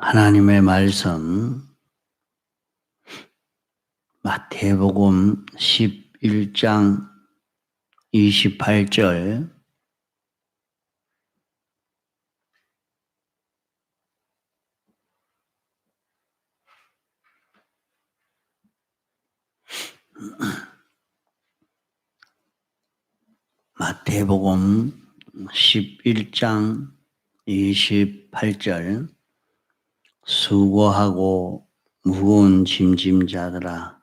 하나님의 말씀 마태복음 11장 28절 마태복음 11장 28절 수고하고 무거운 짐진 자들아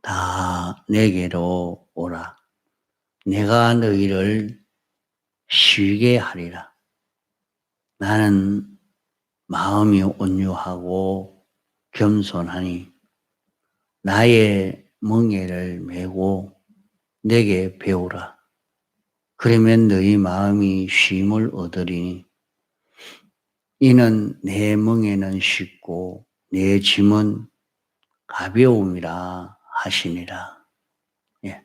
다 내게로 오라. 내가 너희를 쉬게 하리라. 나는 마음이 온유하고 겸손하니 나의 멍에를 메고 내게 배우라. 그러면 너희 마음이 쉼을 얻으리니 이는 내 멍에는 쉽고 내 짐은 가벼움이라 하시니라. 예.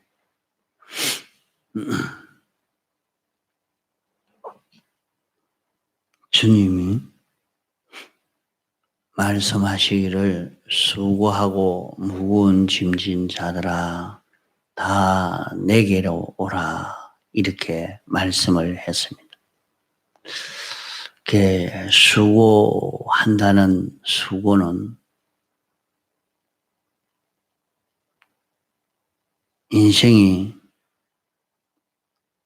주님이 말씀하시기를 수고하고 무거운 짐진 자들아 다 내게로 오라 이렇게 말씀을 했습니다. 이렇게 수고한다는 수고는 인생이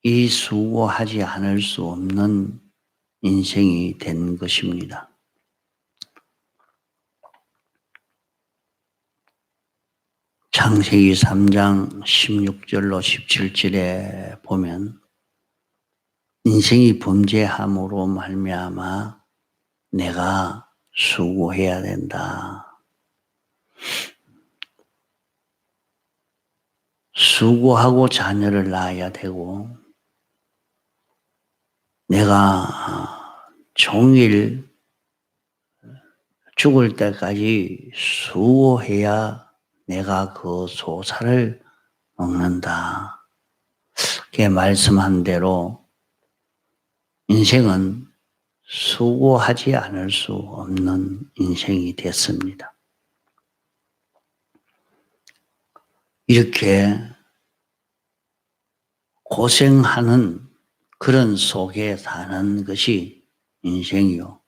이 수고하지 않을 수 없는 인생이 된 것입니다. 창세기 3장 16절로 17절에 보면 인생이 범죄함으로 말미암아 내가 수고해야 된다. 수고하고 자녀를 낳아야 되고 내가 종일 죽을 때까지 수고해야 내가 그 소사를 먹는다. 그게 말씀한 대로 인생은 수고하지 않을 수 없는 인생이 됐습니다. 이렇게 고생하는 그런 속에 사는 것이 인생이요.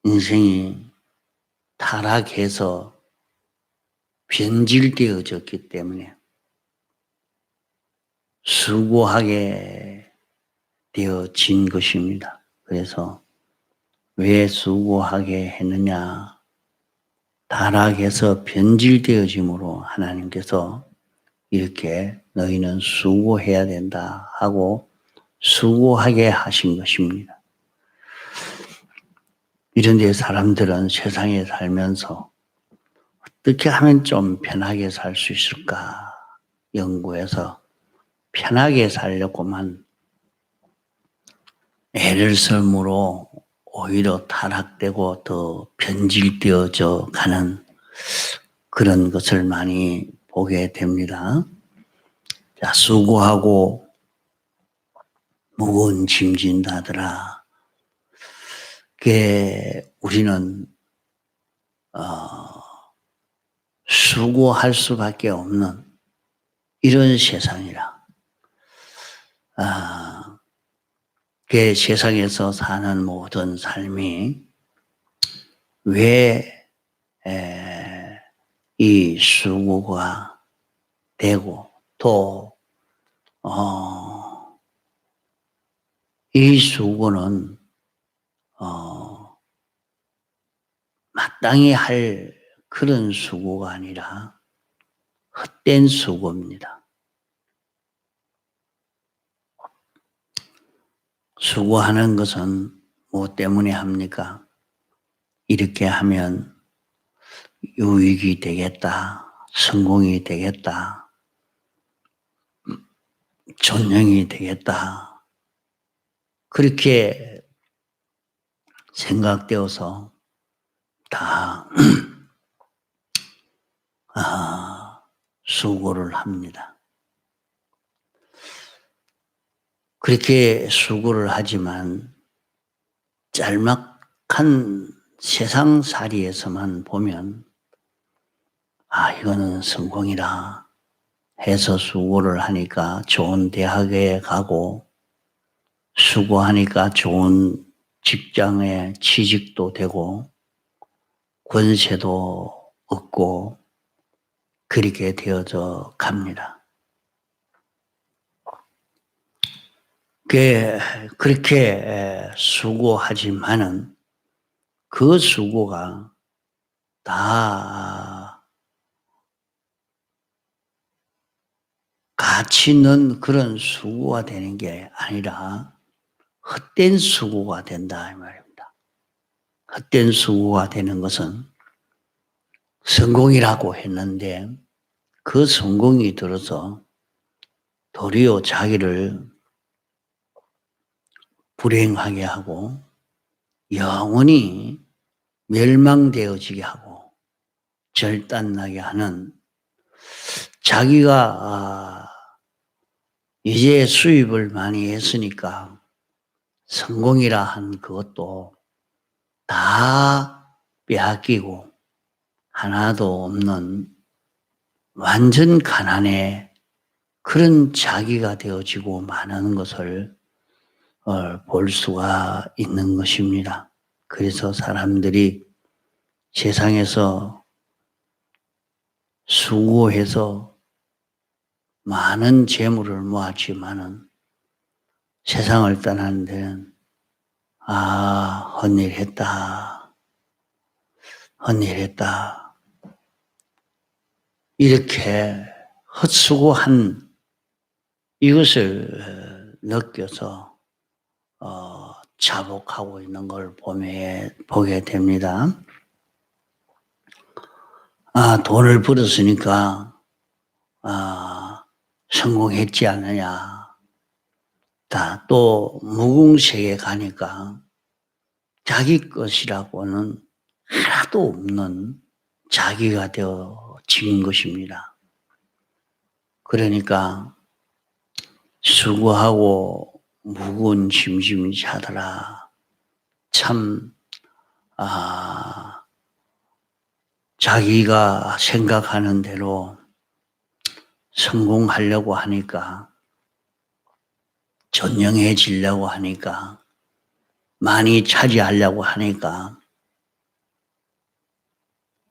인생이 타락해서 변질되어졌기 때문에 수고하게 되어진 것입니다. 그래서 왜 수고하게 했느냐? 타락해서 변질되어짐으로 하나님께서 이렇게 너희는 수고해야 된다 하고 수고하게 하신 것입니다. 이런데 사람들은 세상에 살면서 어떻게 하면 좀 편하게 살 수 있을까 연구해서 편하게 살려고만 애를 쓸므로 오히려 타락되고 더 변질되어져 가는 그런 것을 많이 보게 됩니다. 자, 수고하고 무거운 짐진 자들아. 그게 우리는 수고할 수밖에 없는 이런 세상이라. 그 세상에서 사는 모든 삶이 왜 이 수고가 되고 또 이 수고는 마땅히 할 그런 수고가 아니라 헛된 수고입니다. 수고하는 것은 뭐 때문에 합니까? 이렇게 하면 유익이 되겠다, 성공이 되겠다, 존영이 되겠다. 그렇게 생각되어서 다 수고를 합니다. 그렇게 수고를 하지만 약한 세상살이에서만 보면 이거는 성공이라 해서 수고를 하니까 좋은 대학에 가고 수고하니까 좋은 직장에 취직도 되고 권세도 얻고 그렇게 되어져 갑니다. 그렇게 수고하지만은 그 수고가 다 가치 있는 그런 수고가 되는 게 아니라 헛된 수고가 된다 이 말입니다. 헛된 수고가 되는 것은 성공이라고 했는데 그 성공이 들어서 도리어 자기를 불행하게 하고 영원히 멸망되어지게 하고 절단나게 하는 자기가 이제 수입을 많이 했으니까 성공이라 한 그것도 다 빼앗기고 하나도 없는 완전 가난의 그런 자기가 되어지고 마는 것을 볼 수가 있는 것입니다. 그래서 사람들이 세상에서 수고해서 많은 재물을 모았지만은 세상을 떠나는 데는 헛일했다. 헛일했다. 이렇게 헛수고한 이것을 느껴서 자복하고 있는 걸 보게 됩니다. 돈을 벌었으니까 성공했지 않느냐. 또 무궁세에 가니까 자기 것이라고는 하나도 없는 자기가 되어진 것입니다. 그러니까 수고하고 무거운 짐짐이 자더라. 참 자기가 생각하는 대로 성공하려고 하니까 전영해지려고 하니까 많이 차지하려고 하니까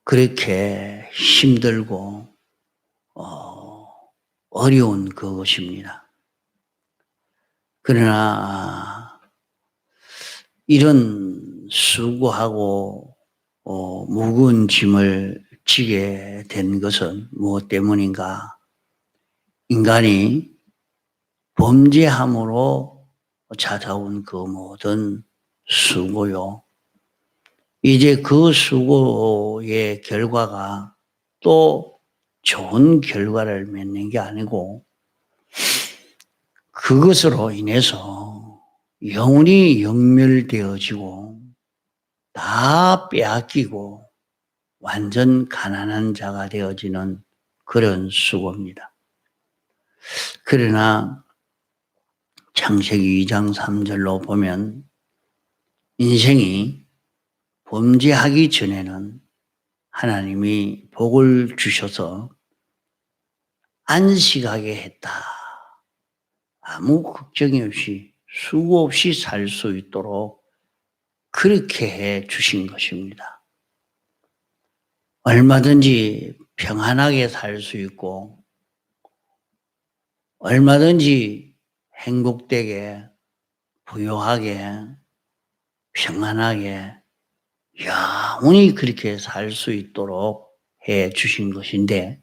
그렇게 힘들고 어려운 그것입니다. 그러나 이런 수고하고 무거운 짐을 지게 된 것은 무엇 때문인가? 인간이 범죄함으로 찾아온 그 모든 수고요. 이제 그 수고의 결과가 또 좋은 결과를 맺는 게 아니고 그것으로 인해서 영혼이 영멸되어지고 다 빼앗기고 완전 가난한 자가 되어지는 그런 수고입니다. 그러나 창세기 2장 3절로 보면 인생이 범죄하기 전에는 하나님이 복을 주셔서 안식하게 했다. 아무 걱정이 없이 수고 없이 살 수 있도록 그렇게 해 주신 것입니다. 얼마든지 평안하게 살 수 있고 얼마든지 행복되게 부유하게 평안하게 영원히 그렇게 살 수 있도록 해 주신 것인데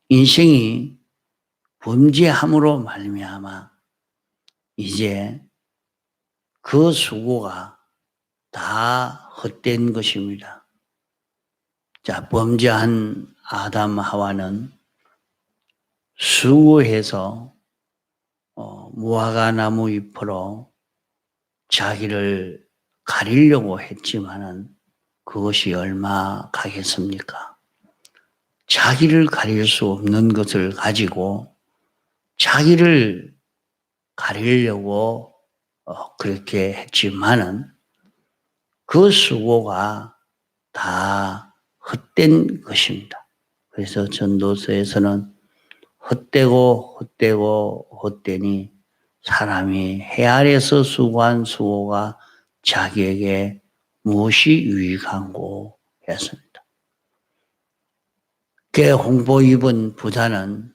인생이 범죄함으로 말미암아 이제 그 수고가 다 헛된 것입니다. 자, 범죄한 아담 하와는 수고해서 무화과 나무 잎으로 자기를 가리려고 했지만은 그것이 얼마 가겠습니까? 자기를 가릴 수 없는 것을 가지고 자기를 가리려고 그렇게 했지만은 그 수고가 다 헛된 것입니다. 그래서 전도서에서는 헛되니 사람이 해 아래서 수고한 수고가 자기에게 무엇이 유익한고 했습니다. 그 홍보 입은 부자는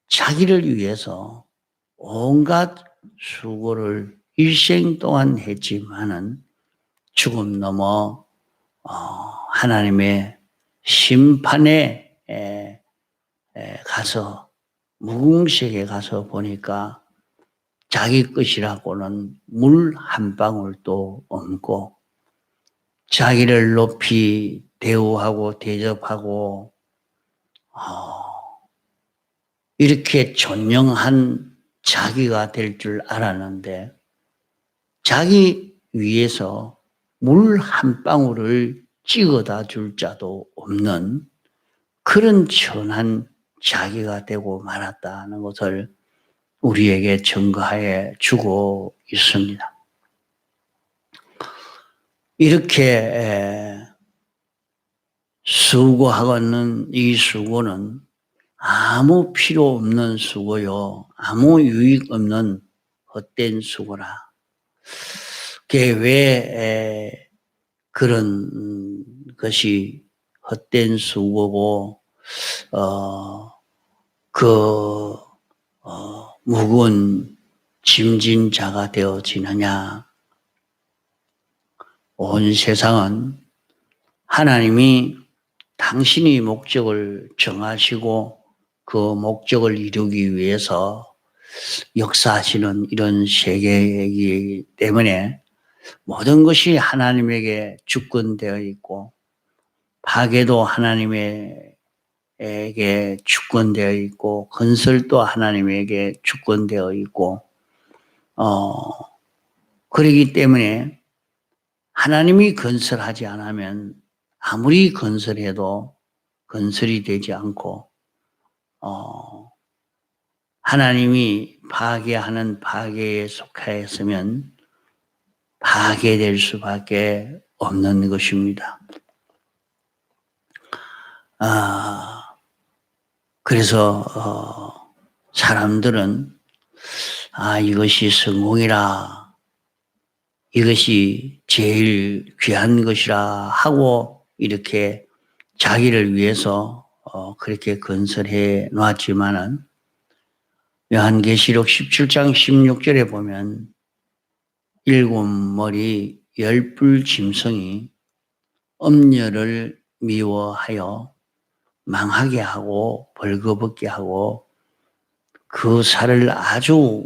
자기를 위해서 온갖 수고를 일생 동안 했지만은 죽음 넘어 하나님의 심판에 가서 무궁색에 가서 보니까 자기 것이라고는 물 한 방울도 없고 자기를 높이 대우하고 대접하고 이렇게 존경한 자기가 될 줄 알았는데 자기 위에서 물 한 방울을 찍어다 줄 자도 없는 그런 천한 자기가 되고 말았다는 것을 우리에게 증거해 주고 있습니다. 이렇게 수고하고는 이 수고는 아무 필요 없는 수고요. 아무 유익 없는 헛된 수고라. 그게 왜 그런 것이 헛된 수고고 무거운 짐진 자가 되어지느냐. 온 세상은 하나님이 당신이 목적을 정하시고 그 목적을 이루기 위해서 역사하시는 이런 세계이기 때문에 모든 것이 하나님에게 주권되어 있고 파괴도 하나님에게 주권되어 있고 건설도 하나님에게 주권되어 있고 그러기 때문에 하나님이 건설하지 않으면 아무리 건설해도 건설이 되지 않고 하나님이 파괴하는 파괴에 속하였으면 파괴될 수밖에 없는 것입니다. 그래서 사람들은 이것이 성공이라 이것이 제일 귀한 것이라 하고 이렇게 자기를 위해서 그렇게 건설해 놨지만은 요한계시록 17장 16절에 보면 7머리 10뿔 짐승이 엄녀를 미워하여 망하게 하고 벌거벗게 하고 그 살을 아주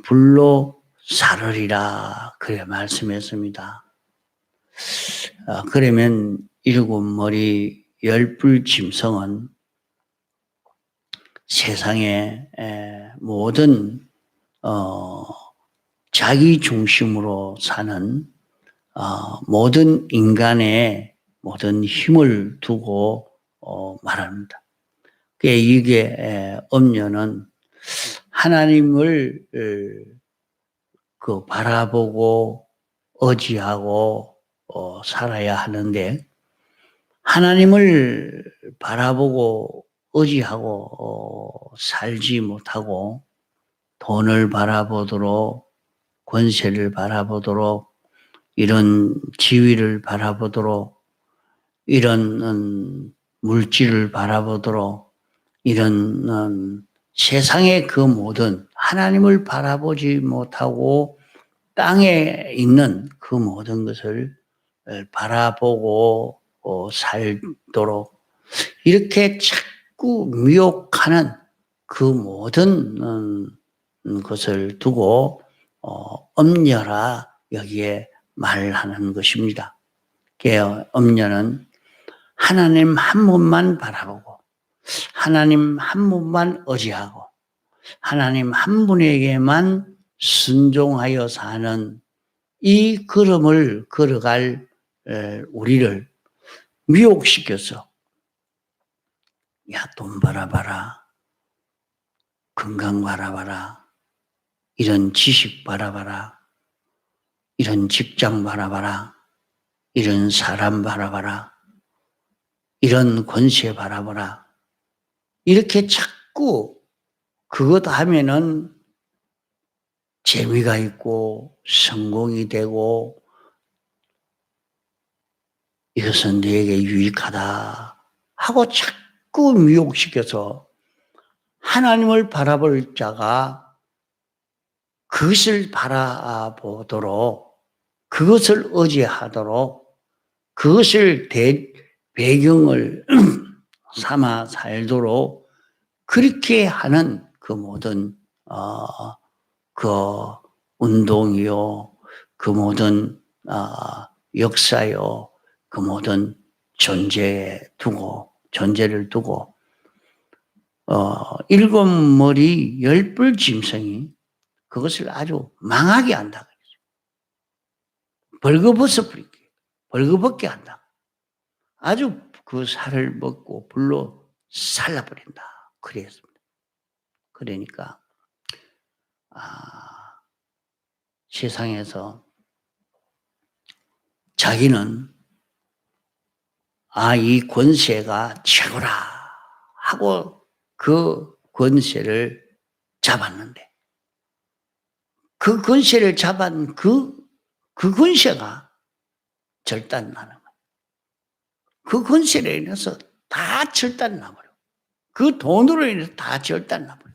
불로 사르리라 그래 말씀했습니다. 그러면 7머리 10뿔 짐승은 세상의 모든 자기 중심으로 사는 모든 인간의 모든 힘을 두고 말합니다. 이게 엄녀는 하나님을 바라보고 의지하고 살아야 하는데 하나님을 바라보고 의지하고 살지 못하고 돈을 바라보도록 권세를 바라보도록 이런 지위를 바라보도록 이런 물질을 바라보도록 이런 세상의 그 모든 하나님을 바라보지 못하고 땅에 있는 그 모든 것을 바라보고 살도록 이렇게 자꾸 미혹하는 그 모든 것을 두고 엄녀라 여기에 말하는 것입니다. 엄녀는 하나님 한 분만 바라보고 하나님 한 분만 의지하고 하나님 한 분에게만 순종하여 사는 이 걸음을 걸어갈 우리를 미혹시켜서 돈 바라봐라 건강 바라봐라 이런 지식 바라봐라 이런 직장 바라봐라, 이런 사람 바라봐라, 이런 권세 바라봐라. 이렇게 자꾸 그것 하면은 재미가 있고 성공이 되고 이것은 너에게 유익하다 하고 자꾸 미혹시켜서 하나님을 바라볼 자가 그것을 바라보도록, 그것을 의지하도록, 그것을 배경을 삼아 살도록 그렇게 하는 그 모든 그 운동이요, 그 모든 역사요, 그 모든 존재를 두고 일곱 머리 열불 짐승이 그것을 아주 망하게 한다. 벌거벗게 한다. 아주 그 살을 먹고 불로 살라버린다. 그랬습니다. 그러니까 세상에서 자기는 이 권세가 최고라 하고 그 권세를 잡았는데 그 권세를 잡은 그 권세가 절단나는 거예요. 그 권세로 인해서 다 절단나버려. 그 돈으로 인해서 다 절단나버려.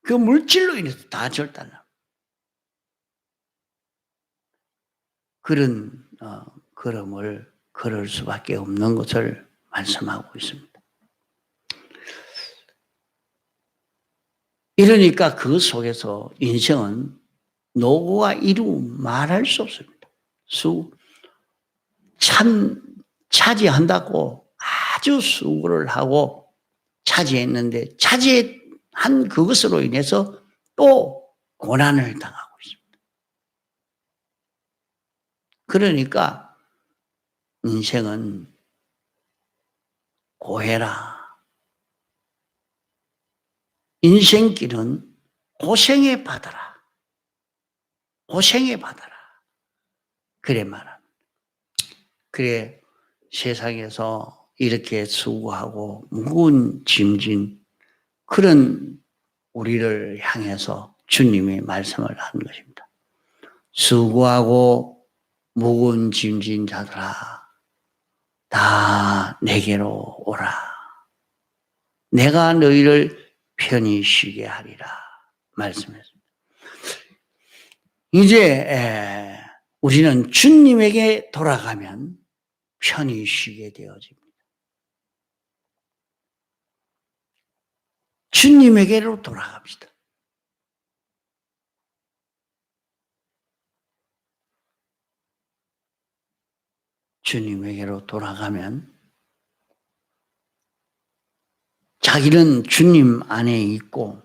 그 물질로 인해서 다 절단나버려. 그런 걸음을 걸을 수밖에 없는 것을 말씀하고 있습니다. 이러니까 그 속에서 인생은 노고가 이루 말할 수 없습니다. 참 차지한다고 아주 수고를 하고 차지했는데 차지한 그것으로 인해서 또 고난을 당하고 있습니다. 그러니까 인생은 고해라. 인생길은 고생에 받아라. 고생에 받아라. 그래 말합니다. 그래 세상에서 이렇게 수고하고 무거운 짐진 그런 우리를 향해서 주님이 말씀을 하는 것입니다. 수고하고 무거운 짐진 자들아 다 내게로 오라. 내가 너희를 편히 쉬게 하리라 말씀했습니다. 이제 우리는 주님에게 돌아가면 편히 쉬게 되어집니다. 주님에게로 돌아갑시다. 주님에게로 돌아가면 자기는 주님 안에 있고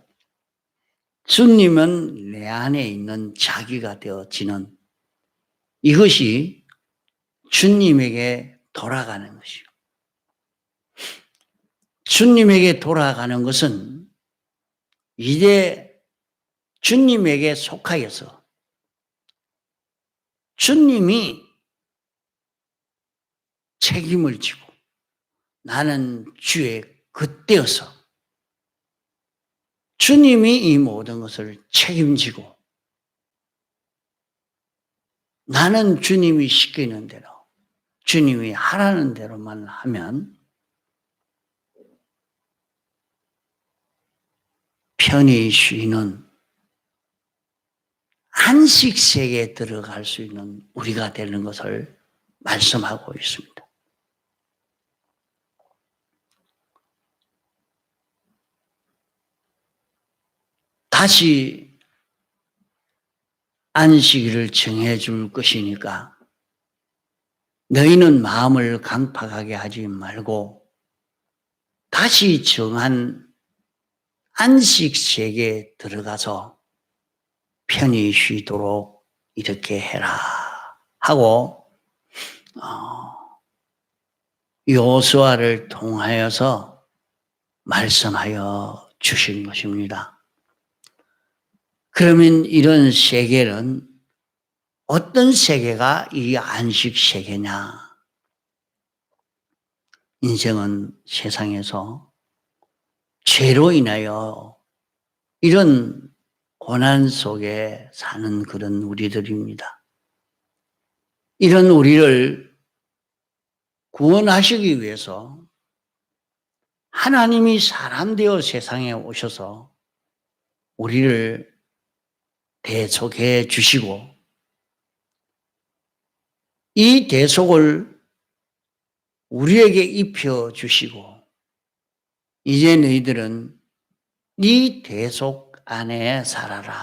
주님은 내 안에 있는 자기가 되어지는 이것이 주님에게 돌아가는 것이요. 주님에게 돌아가는 것은 이제 주님에게 속하여서 주님이 책임을 지고 나는 주의 겉되어서 주님이 이 모든 것을 책임지고 나는 주님이 시키는 대로 주님이 하라는 대로만 하면 편히 쉬는 안식세계에 들어갈 수 있는 우리가 되는 것을 말씀하고 있습니다. 다시 안식일을 정해줄 것이니까 너희는 마음을 강팍하게 하지 말고 다시 정한 안식세계에 들어가서 편히 쉬도록 이렇게 해라 하고 여호수아를 통하여서 말씀하여 주신 것입니다. 그러면 이런 세계는 어떤 세계가 이 안식 세계냐? 인생은 세상에서 죄로 인하여 이런 고난 속에 사는 그런 우리들입니다. 이런 우리를 구원하시기 위해서 하나님이 사람 되어 세상에 오셔서 우리를 대속해 주시고 이 대속을 우리에게 입혀 주시고 이제 너희들은 네 대속 안에 살아라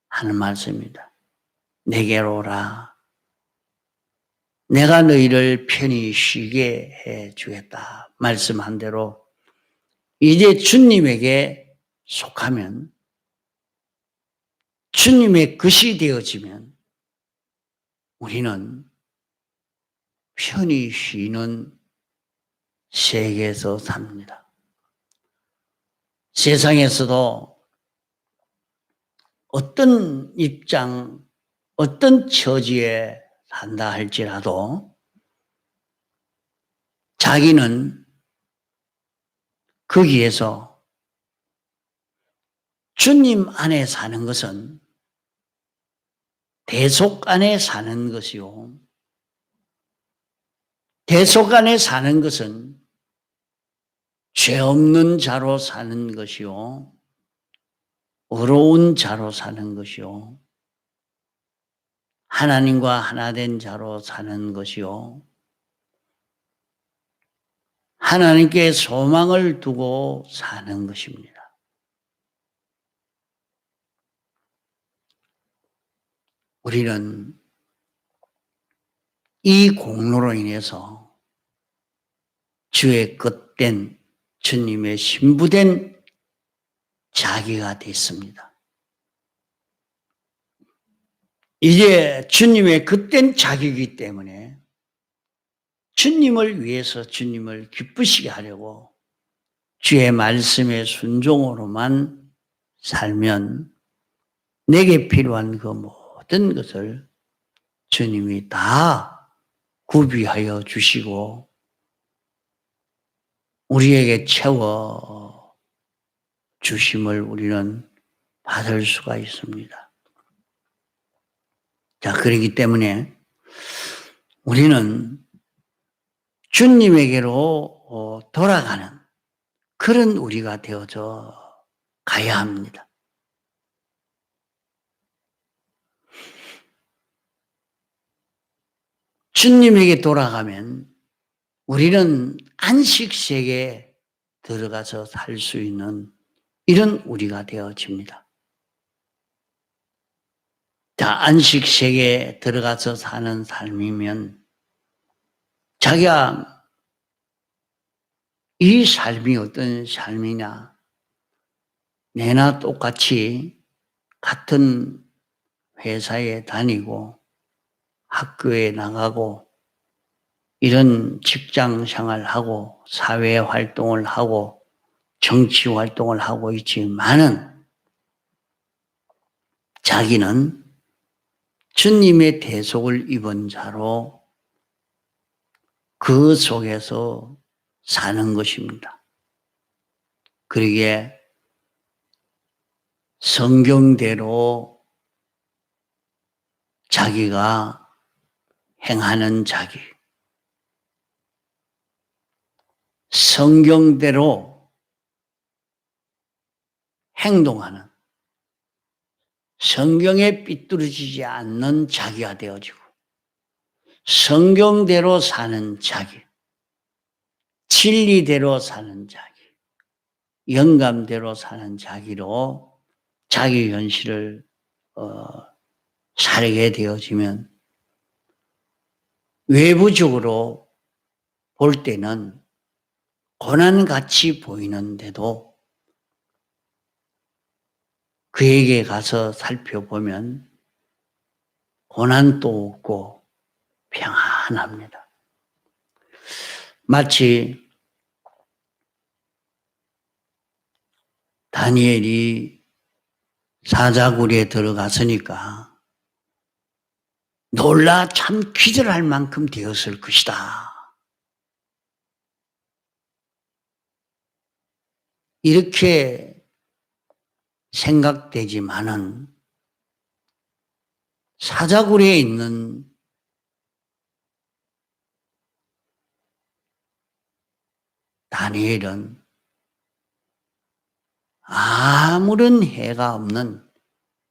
하는 말씀입니다. 내게로 오라. 내가 너희를 편히 쉬게 해 주겠다. 말씀한 대로 이제 주님에게 속하면 주님의 것이 되어지면 우리는 편히 쉬는 세계에서 삽니다. 세상에서도 어떤 입장, 어떤 처지에 산다 할지라도 자기는 거기에서 주님 안에 사는 것은 대속 안에 사는 것이요. 대속 안에 사는 것은 죄 없는 자로 사는 것이요. 의로운 자로 사는 것이요. 하나님과 하나 된 자로 사는 것이요. 하나님께 소망을 두고 사는 것입니다. 우리는 이 공로로 인해서 주의 끝된 주님의 신부된 자기가 됐습니다. 이제 주님의 끝된 자기이기 때문에 주님을 위해서 주님을 기쁘시게 하려고 주의 말씀의 순종으로만 살면 내게 필요한 그 모든 것을 주님이 다 구비하여 주시고 우리에게 채워 주심을 우리는 받을 수가 있습니다. 자, 그렇기 때문에 우리는 주님에게로 돌아가는 그런 우리가 되어져 가야 합니다. 주님에게 돌아가면 우리는 안식세계에 들어가서 살 수 있는 이런 우리가 되어집니다. 자, 안식세계에 들어가서 사는 삶이면 자기가 이 삶이 어떤 삶이냐? 내나 똑같이 같은 회사에 다니고 학교에 나가고 이런 직장 생활하고 사회 활동을 하고 정치 활동을 하고 있지만은 자기는 주님의 대속을 입은 자로 그 속에서 사는 것입니다. 그러기에 성경대로 자기가 행하는 자기, 성경대로 행동하는, 성경에 삐뚤어지지 않는 자기가 되어지고 성경대로 사는 자기, 진리대로 사는 자기, 영감대로 사는 자기로 자기 현실을 살게 되어지면 외부적으로 볼 때는 고난같이 보이는데도 그에게 가서 살펴보면 고난도 없고 평안합니다. 마치 다니엘이 사자굴에 들어갔으니까 놀라 참 기절할 만큼 되었을 것이다. 이렇게 생각되지만은 사자굴에 있는 다니엘은 아무런 해가 없는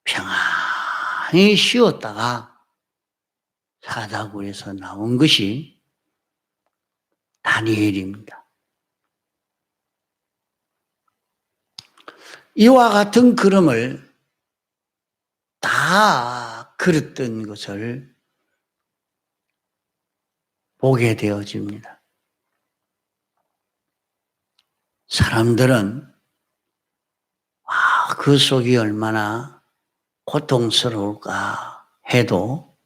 평안히 쉬었다가 사자굴에서 나온 것이 다니엘입니다. 이와 같은 걸음을 다 걸었던 것을 보게 되어집니다. 사람들은 그 속이 얼마나 고통스러울까 해도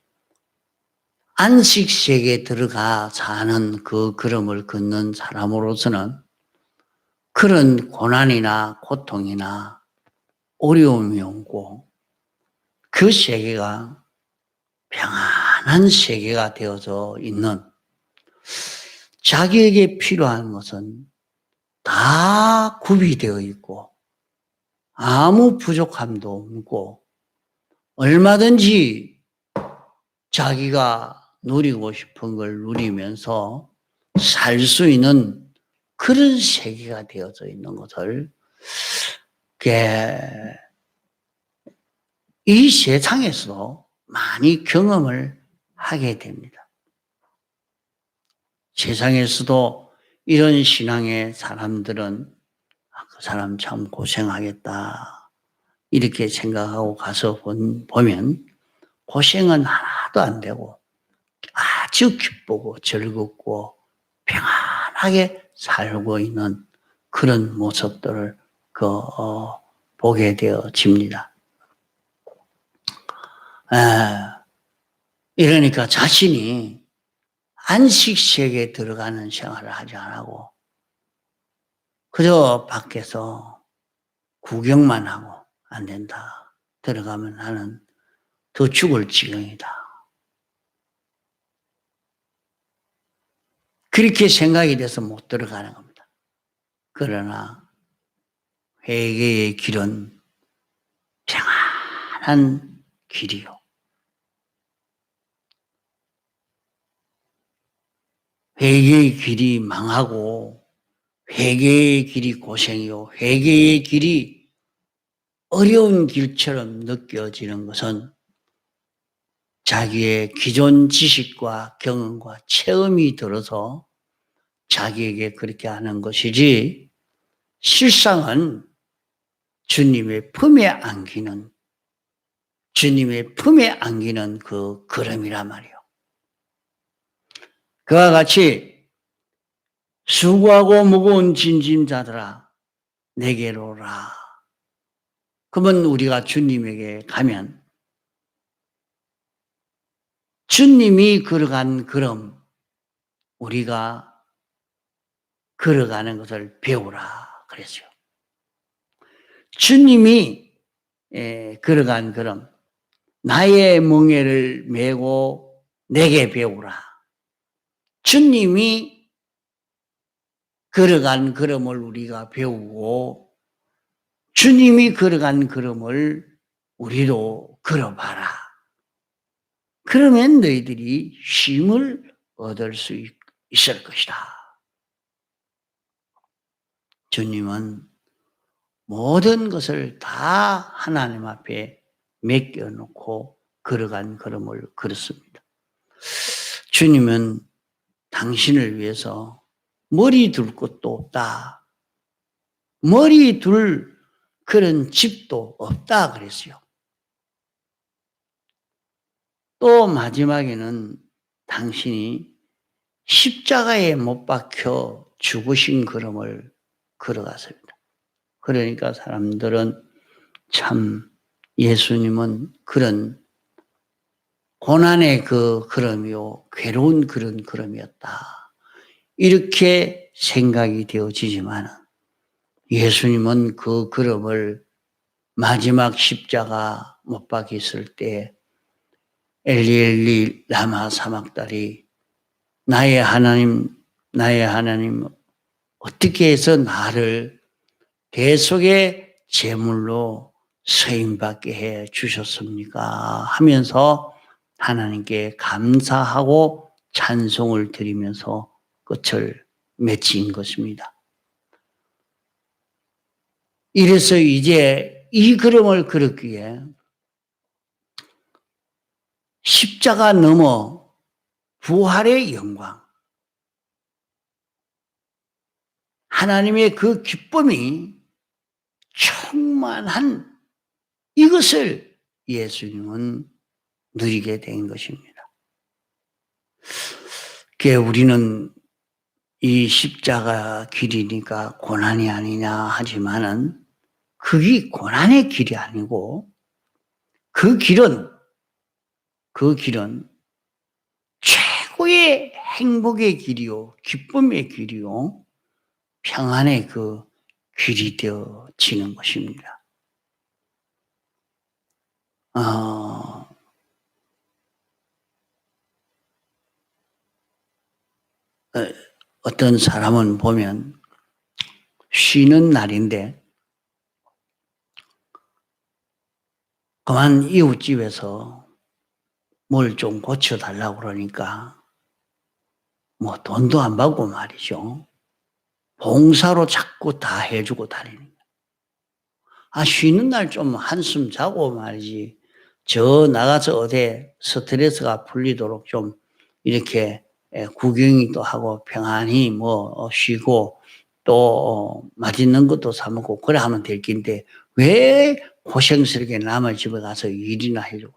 안식세계에 들어가 사는 그 걸음을 걷는 사람으로서는 그런 고난이나 고통이나 어려움이 오고 그 세계가 평안한 세계가 되어져 있는, 자기에게 필요한 것은 다 구비되어 있고 아무 부족함도 없고 얼마든지 자기가 누리고 싶은 걸 누리면서 살 수 있는 그런 세계가 되어져 있는 것을 이 세상에서도 많이 경험을 하게 됩니다. 세상에서도 이런 신앙의 사람들은 그 사람 참 고생하겠다 이렇게 생각하고 가서 보면 고생은 하나도 안 되고 아주 기쁘고 즐겁고 평안하게 살고 있는 그런 모습들을 보게 되어집니다. 이러니까 자신이 안식세계에 들어가는 생활을 하지 않고 그저 밖에서 구경만 하고 안 된다. 들어가면 나는 더 죽을 지경이다. 그렇게 생각이 돼서 못 들어가는 겁니다. 그러나 회개의 길은 평안한 길이요. 회개의 길이 망하고 회개의 길이 고생이요. 회개의 길이 어려운 길처럼 느껴지는 것은 자기의 기존 지식과 경험과 체험이 들어서 자기에게 그렇게 하는 것이지 실상은 주님의 품에 안기는 그 걸음이란 말이요. 그와 같이 수고하고 무거운 짐짐자들아 내게로 오라. 그러면 우리가 주님에게 가면 주님이 걸어간 걸음 우리가 걸어가는 것을 배우라 그랬어요. 주님이 걸어간 걸음 나의 멍에를 메고 내게 배우라. 주님이 걸어간 걸음을 우리가 배우고 주님이 걸어간 걸음을 우리도 걸어봐라. 그러면 너희들이 힘을 얻을 수 있을 것이다. 주님은 모든 것을 다 하나님 앞에 맡겨놓고 걸어간 걸음을 걸었습니다. 주님은 당신을 위해서 머리 둘 곳도 없다. 머리 둘 그런 집도 없다 그랬어요. 또 마지막에는 당신이 십자가에 못 박혀 죽으신 걸음을 걸어갔습니다. 그러니까 사람들은 참 예수님은 그런 고난의 그 걸음이요, 괴로운 그런 걸음이었다. 이렇게 생각이 되어지지만 예수님은 그 걸음을 마지막 십자가 못 박혔을 때 엘리 엘리 라마 사막다리 나의 하나님 나의 하나님 어떻게 해서 나를 대속의 제물로 서임받게 해 주셨습니까? 하면서 하나님께 감사하고 찬송을 드리면서 끝을 맺힌 것입니다. 이래서 이제 이 걸음을 걸었기에 십자가 넘어 부활의 영광, 하나님의 그 기쁨이 충만한 이것을 예수님은 누리게 된 것입니다. 그게 우리는 이 십자가 길이니까 고난이 아니냐 하지만은 그게 고난의 길이 아니고 그 길은 최고의 행복의 길이요, 기쁨의 길이요, 평안의 그 길이 되어지는 것입니다. 어떤 사람은 보면 쉬는 날인데 그만 이웃집에서 뭘 좀 고쳐달라고 그러니까 뭐 돈도 안 받고 말이죠. 봉사로 자꾸 다 해주고 다니는 거예요. 쉬는 날 좀 한숨 자고 말이지. 저 나가서 어디 스트레스가 풀리도록 좀 이렇게 구경도 하고 평안히 뭐 쉬고 또 맛있는 것도 사 먹고 그래 하면 될 긴데 왜 고생스럽게 남의 집에 가서 일이나 해주고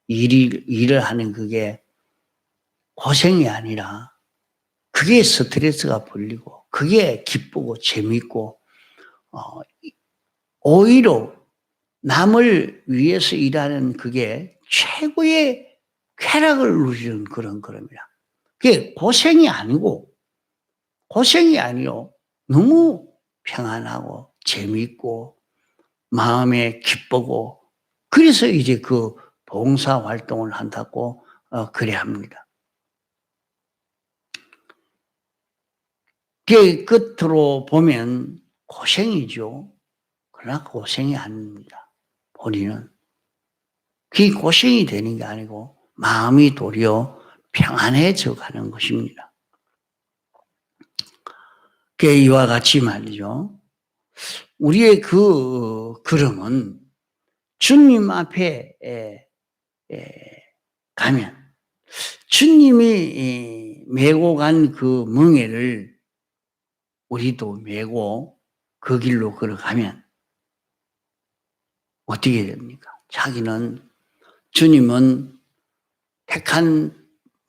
일을 하는 그게 고생이 아니라 그게 스트레스가 풀리고 그게 기쁘고 재밌고 오히려 남을 위해서 일하는 그게 최고의 쾌락을 누리는 그런 거랍니다. 그게 고생이 아니고 너무 평안하고 재밌고 마음에 기쁘고 그래서 이제 그 봉사 활동을 한다고 그래 합니다. 그게 끝으로 보면 고생이죠. 그러나 고생이 아닙니다. 본인은. 그게 고생이 되는 게 아니고 마음이 도리어 평안해져 가는 것입니다. 그게 이와 같이 말이죠. 우리의 그 걸음은 주님 앞에 가면 주님이 메고 간 그 멍에를 우리도 메고 그 길로 걸어가면 어떻게 됩니까? 주님은 택한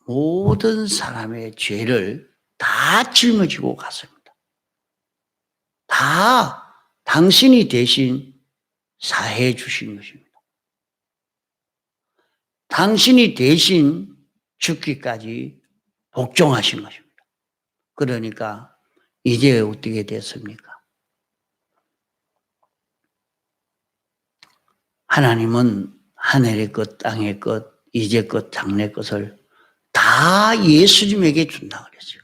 모든 사람의 죄를 다 짊어지고 갔습니다. 다 당신이 대신 사해 주신 것입니다. 당신이 대신 죽기까지 복종하신 것입니다. 그러니까 이제 어떻게 됐습니까? 하나님은 하늘의 것, 땅의 것, 이제 것, 장래 것을 다 예수님에게 준다 그랬어요.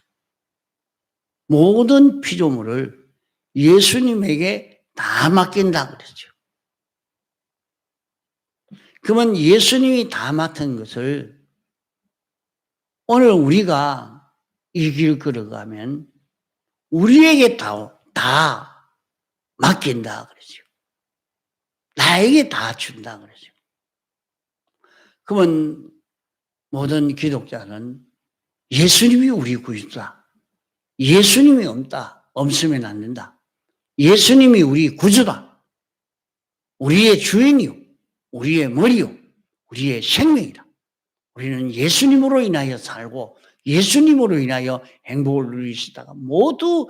모든 피조물을 예수님에게 다 맡긴다 그랬죠. 그러면 예수님이 다 맡은 것을 오늘 우리가 이 길 걸어가면 우리에게 다 맡긴다 그러죠. 나에게 다 준다 그러죠. 그러면 모든 기독자는 예수님이 우리 구주다. 예수님이 없으면 안 된다. 예수님이 우리 구주다. 우리의 주인이요. 우리의 머리요. 우리의 생명이다. 우리는 예수님으로 인하여 살고 예수님으로 인하여 행복을 누리시다가 모두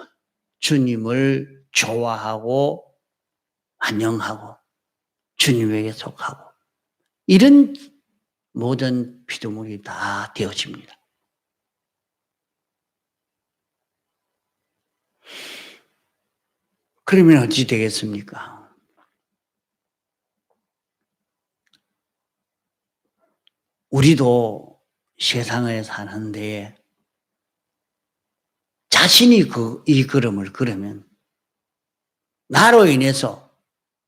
주님을 좋아하고 환영하고 주님에게 속하고 이런 모든 피조물이 다 되어집니다. 그러면 어찌 되겠습니까? 우리도 세상에 사는데 자신이 이 걸음을 걸으면 나로 인해서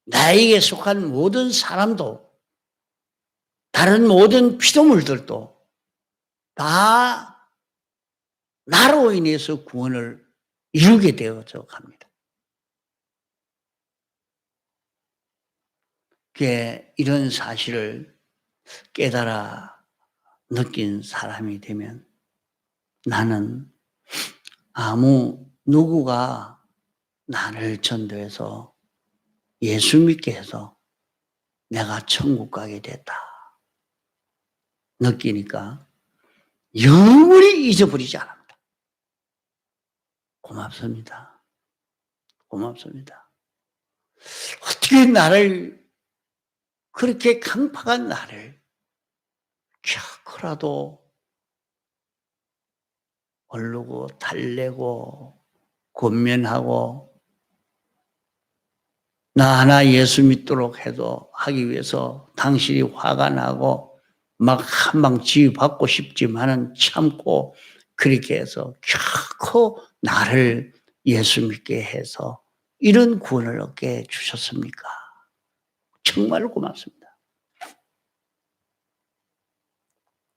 나에게 속한 모든 사람도 다른 모든 피조물들도 다 나로 인해서 구원을 이루게 되어져 갑니다. 이런 사실을 깨달아 느낀 사람이 되면 나는 누구가 나를 전도해서 예수 믿게 해서 내가 천국 가게 됐다 느끼니까 영원히 잊어버리지 않습니다. 고맙습니다. 고맙습니다. 어떻게 그렇게 강팍한 나를 겨우라도 얼르고 달래고 권면하고 나 하나 예수 믿도록 하기 위해서 당신이 화가 나고 막 한 방 지휘받고 싶지만은 참고 그렇게 해서 결코 나를 예수 믿게 해서 이런 구원을 얻게 해 주셨습니까? 정말 고맙습니다.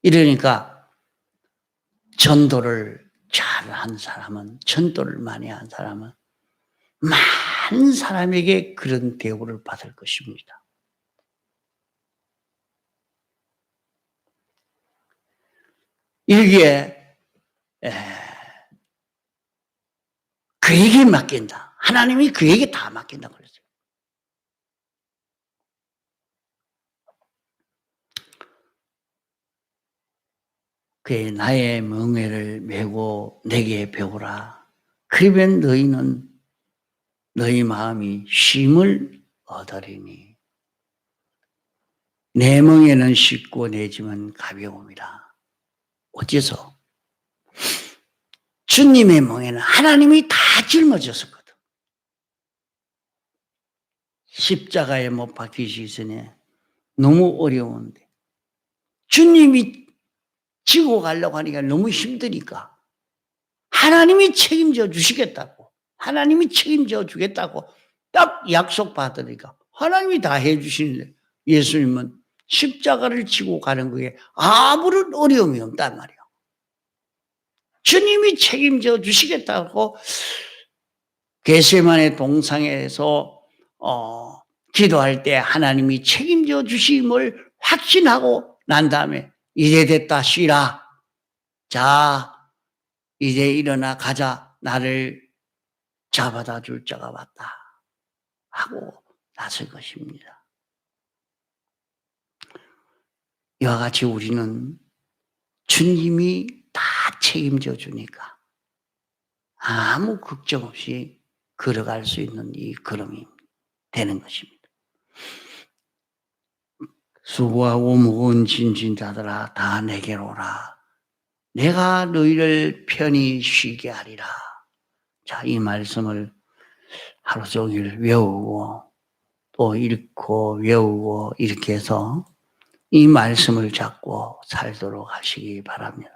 이러니까 전도를 잘한 사람은, 전도를 많이 한 사람은 많은 사람에게 그런 대우를 받을 것입니다. 이게 그에게 맡긴다. 하나님이 그에게 다 맡긴다 그랬어요. 그의 나의 멍에를 메고 내게 배우라. 그러면 너희는 너희 마음이 쉼을 얻으리니 내 멍에는 쉽고 내 짐은 가벼움이라. 어째서? 주님의 멍에는 하나님이 다 짊어졌었거든. 십자가에 못 박히시기 전에 너무 어려운데 주님이 지고 가려고 하니까 너무 힘드니까 하나님이 책임져 주시겠다고, 하나님이 책임져 주겠다고 딱 약속받으니까 하나님이 다 해주시는데 예수님은 십자가를 지고 가는 거에 아무런 어려움이 없단 말이에요. 주님이 책임져 주시겠다고 겟세마네 동상에서 기도할 때 하나님이 책임져 주심을 확신하고 난 다음에 이제 됐다 쉬라. 자 이제 일어나 가자. 나를 잡아다 줄 자가 왔다 하고 나설 것입니다. 이와 같이 우리는 주님이 다 책임져 주니까 아무 걱정 없이 걸어갈 수 있는 이 걸음이 되는 것입니다. 수고하고 무거운 짐진 자들아 다 내게로 오라. 내가 너희를 편히 쉬게 하리라. 자, 이 말씀을 하루 종일 외우고 또 읽고 외우고 이렇게 해서 이 말씀을 잡고 살도록 하시기 바랍니다.